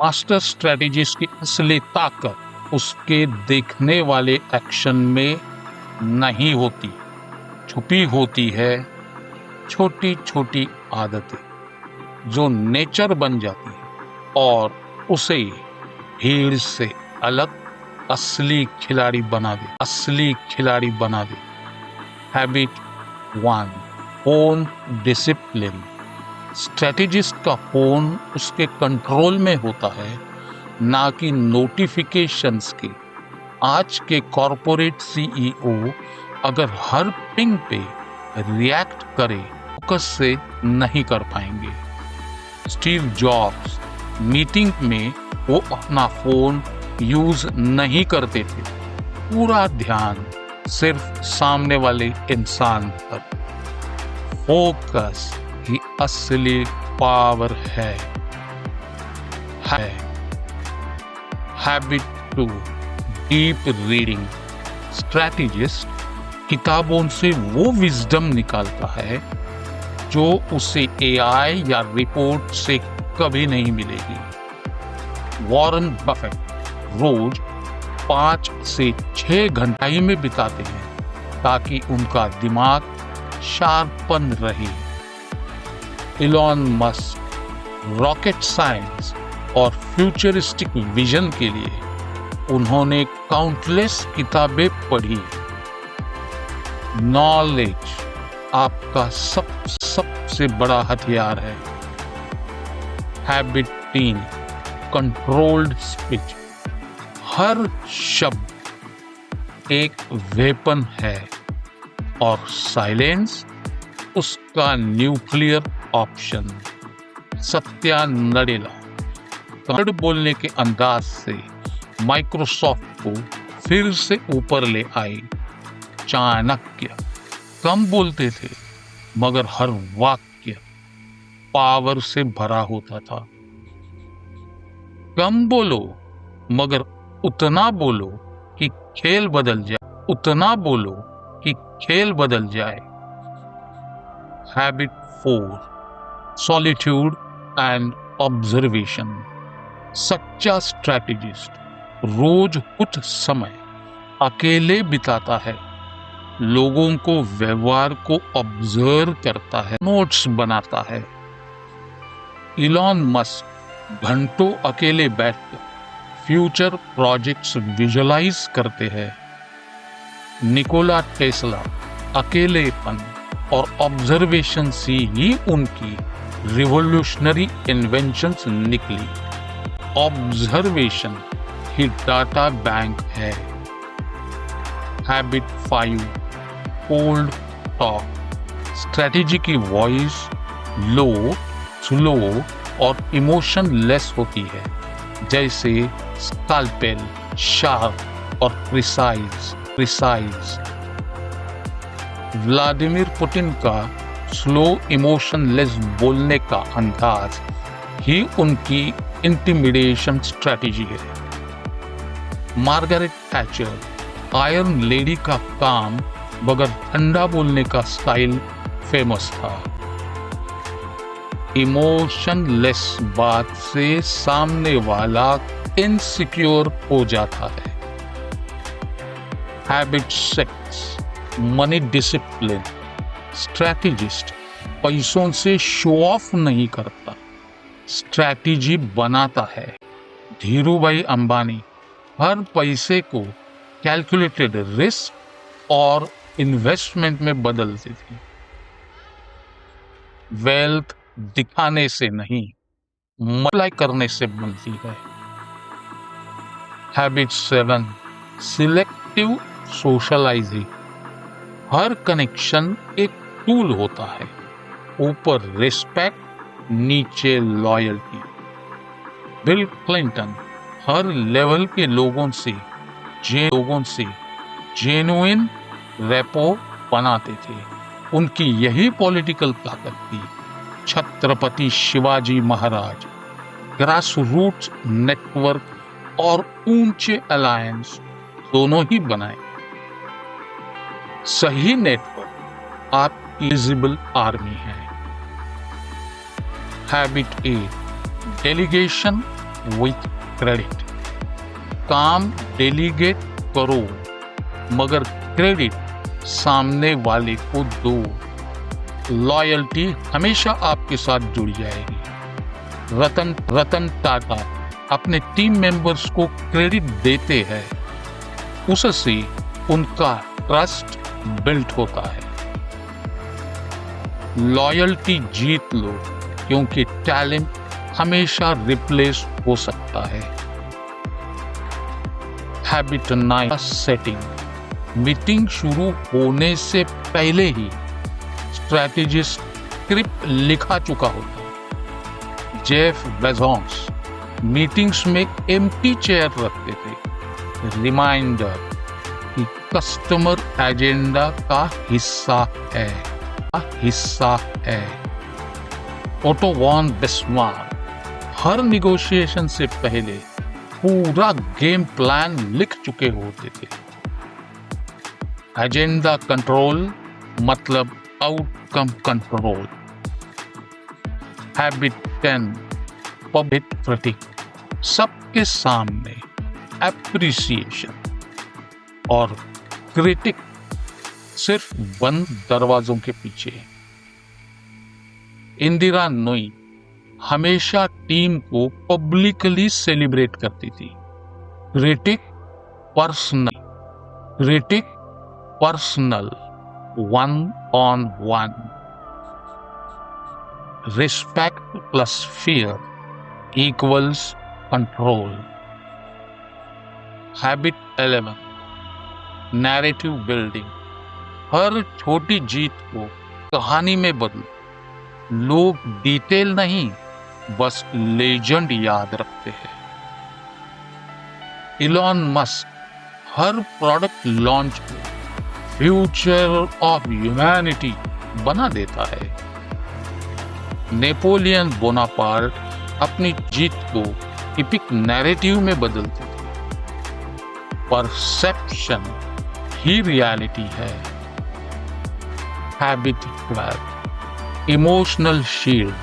Master strategist की असली ताकत उसके देखने वाले एक्शन में नहीं होती, छुपी होती है छोटी छोटी आदतें जो नेचर बन जाती है और उसे भीड़ से अलग असली खिलाड़ी बना दे। Habit 1, phone discipline. स्ट्रेटेजिस्ट का फोन उसके कंट्रोल में होता है, ना कि नोटिफिकेशंस के। आज के कॉरपोरेट सीईओ अगर हर पिंग पे रिएक्ट करे, फोकस से नहीं कर पाएंगे। स्टीव जॉब्स मीटिंग में वो अपना फोन यूज नहीं करते थे, पूरा ध्यान सिर्फ सामने वाले इंसान पर। फोकस ही असली पावर है। Habit 2, deep reading. स्ट्रैटेजिस्ट किताबों से वो विजडम निकालता है जो उसे एआई या रिपोर्ट से कभी नहीं मिलेगी। वॉरेन बफेट रोज 5 से 6 घंटे में बिताते हैं ताकि उनका दिमाग शार्पन रहे। इलॉन मस्क रॉकेट साइंस और फ्यूचरिस्टिक विजन के लिए उन्होंने काउंटलेस किताबें पढ़ी। नॉलेज आपका सबसे बड़ा हथियार है। Habit 3, controlled speech. हर शब्द एक वेपन है और साइलेंस उसका न्यूक्लियर ऑप्शन। सत्या नडेला कन्नड़ बोलने के अंदाज से माइक्रोसॉफ्ट को फिर से ऊपर ले आए। चाणक्य कम बोलते थे मगर हर वाक्य पावर से भरा होता था। कम बोलो मगर उतना बोलो कि खेल बदल जाए। Habit 4, solitude and observation. सच्चा स्ट्रैटेजिस्ट रोज कुछ समय अकेले बिताता है, लोगों को व्यवहार को ऑब्जर्व करता है, नोट्स बनाता है। इलॉन मस्क घंटों अकेले बैठकर फ्यूचर प्रोजेक्ट्स विजुअलाइज करते हैं। निकोला टेस्ला अकेलेपन और ऑब्जर्वेशन से ही उनकी रिवॉल्यूशनरी इन्वेंशंस निकली। ऑब्जर्वेशन ही डाटा बैंक है। Habit 5, cold talk. स्ट्रेटेजी की वॉइस लो, स्लो और इमोशनलेस होती है, जैसे स्कैल्पेल, शार्प और प्रिसाइज। व्लादिमीर पुतिन का स्लो इमोशनलेस बोलने का अंदाज ही उनकी इंटिमिडेशन स्ट्रेटेजी है। मार्गरेट थैचर आयरन लेडी का काम बगैर ठंडा बोलने का स्टाइल फेमस था। इमोशनलेस बात से सामने वाला इनसिक्योर हो जाता है। Habit 6, money discipline. स्ट्रैटेजिस्ट पैसों से शो ऑफ नहीं करता, स्ट्रैटेजी बनाता है। धीरूभाई अंबानी हर पैसे को कैलकुलेटेड रिस्क और इन्वेस्टमेंट में बदलते थे। वेल्थ दिखाने से नहीं, मल्टीप्लाई करने से बनती है। Habit 7, selective socialising. हर कनेक्शन एक टूल होता है, ऊपर रिस्पेक्ट, नीचे लॉयल्टी। बिल क्लिंटन हर लेवल के लोगों से जेन्युइन रेपो बनाते थे, उनकी यही पॉलिटिकल ताकत थी। Chhatrapati Shivaji Maharaj grass roots network और ऊंचे अलायंस दोनों ही बनाए। सही नेटवर्क आपकी विजिबल आर्मी है। Habit 8, delegation with credit. काम डेलीगेट करो मगर क्रेडिट सामने वाले को दो। लॉयल्टी हमेशा आपके साथ जुड़ जाएगी। रतन टाटा अपने टीम मेंबर्स को क्रेडिट देते हैं, उससे उनका ट्रस्ट बिल्ट होता है। लॉयल्टी जीत लो क्योंकि टैलेंट हमेशा रिप्लेस हो सकता है। Habit 9 setting. मीटिंग शुरू होने से पहले ही स्ट्रैटेजिस्ट स्क्रिप्ट लिखा चुका होता है। जेफ बेजोस मीटिंग्स में एम्प्टी चेयर रखते थे, रिमाइंडर कि कस्टमर एजेंडा का हिस्सा है। ओटो वॉन बिस्मार्क हर निगोशिएशन से पहले पूरा गेम प्लान लिख चुके होते थे। एजेंडा कंट्रोल मतलब outcome control. Habit 10 public critic. सबके सामने एप्रिसिएशन और क्रिटिक सिर्फ बंद दरवाजों के पीछे। इंदिरा नोई हमेशा टीम को पब्लिकली सेलिब्रेट करती थी। Critic personal 1-on-1। Respect plus fear equals control. Habit 11 narrative building. हर छोटी जीत को कहानी में बदलो। लोग डिटेल नहीं बस लेजेंड याद रखते हैं। इलॉन मस्क हर प्रोडक्ट लॉन्च को फ्यूचर ऑफ ह्यूमैनिटी बना देता है। नेपोलियन बोनापार्ट अपनी जीत को इपिक नैरेटिव में बदलते थे। परसेप्शन ही रियलिटी है। Habit 12 emotional shield.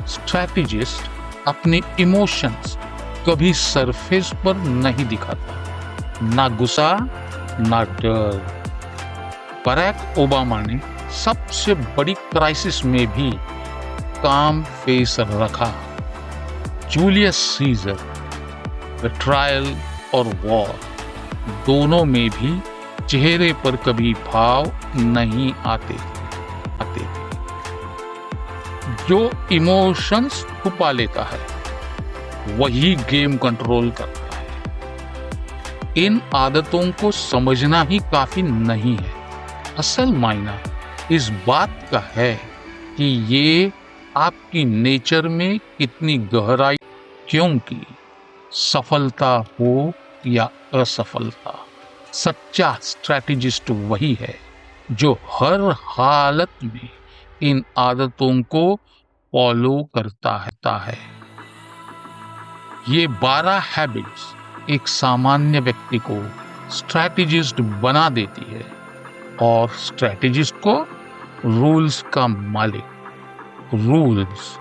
स्ट्रैटेजिस्ट अपने इमोशंस कभी सरफेस पर नहीं दिखाता, ना गुस्सा ना डर। बराक ओबामा ने सबसे बड़ी क्राइसिस में भी काम फेस रखा। जूलियस सीजर ट्रायल और वॉर दोनों में भी चेहरे पर कभी भाव नहीं आते थे। जो इमोशंस छुपा लेता है वही गेम कंट्रोल करता है। इन आदतों को समझना ही काफी नहीं है। असल मायना इस बात का है कि ये आपकी नेचर में कितनी गहराई, क्योंकि सफलता हो या असफलता, सच्चा स्ट्रैटेजिस्ट वही है जो हर हालत में इन आदतों को फॉलो करता है। ये 12 हैबिट्स एक सामान्य व्यक्ति को स्ट्रैटेजिस्ट बना देती है और स्ट्रैटेजिस्ट को रूल्स का मालिक। रूल्स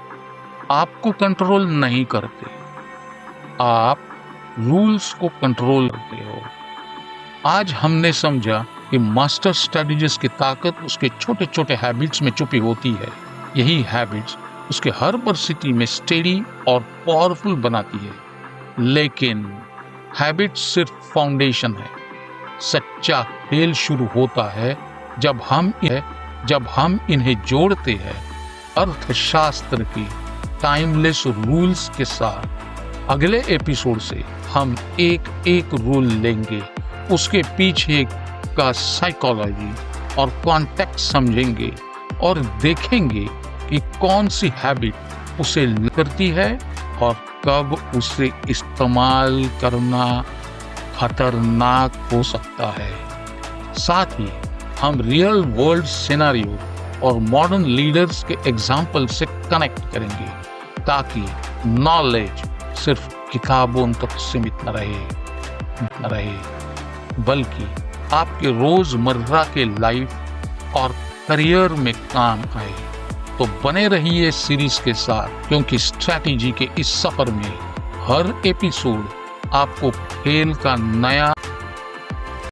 आपको कंट्रोल नहीं करते, आप रूल्स को कंट्रोल करते हो। आज हमने समझा कि मास्टर स्ट्रैटेजिस्ट की ताकत उसके छोटे छोटे हैबिट्स में छुपी होती है। यही हैबिट्स उसके हर परिस्थिति में स्टेडी और पावरफुल बनाती है। लेकिन हैबिट सिर्फ फाउंडेशन है। सच्चा खेल शुरू होता है जब हम इन्हें जोड़ते हैं अर्थशास्त्र की टाइमलेस रूल्स के साथ। अगले एपिसोड से हम एक रूल लेंगे, उसके पीछे का साइकोलॉजी और कॉन्टेक्स्ट समझेंगे और देखेंगे कि कौन सी हैबिट उसे करती है और कब उसे इस्तेमाल करना खतरनाक हो सकता है। साथ ही हम रियल वर्ल्ड सिनेरियो और मॉडर्न लीडर्स के एग्जाम्पल से कनेक्ट करेंगे ताकि नॉलेज सिर्फ किताबों तक सीमित न रहे बल्कि आपके रोजमर्रा के लाइफ और करियर में काम आए। तो बने रहिए सीरीज के साथ, क्योंकि स्ट्रैटेजी के इस सफर में हर एपिसोड आपको खेल का नया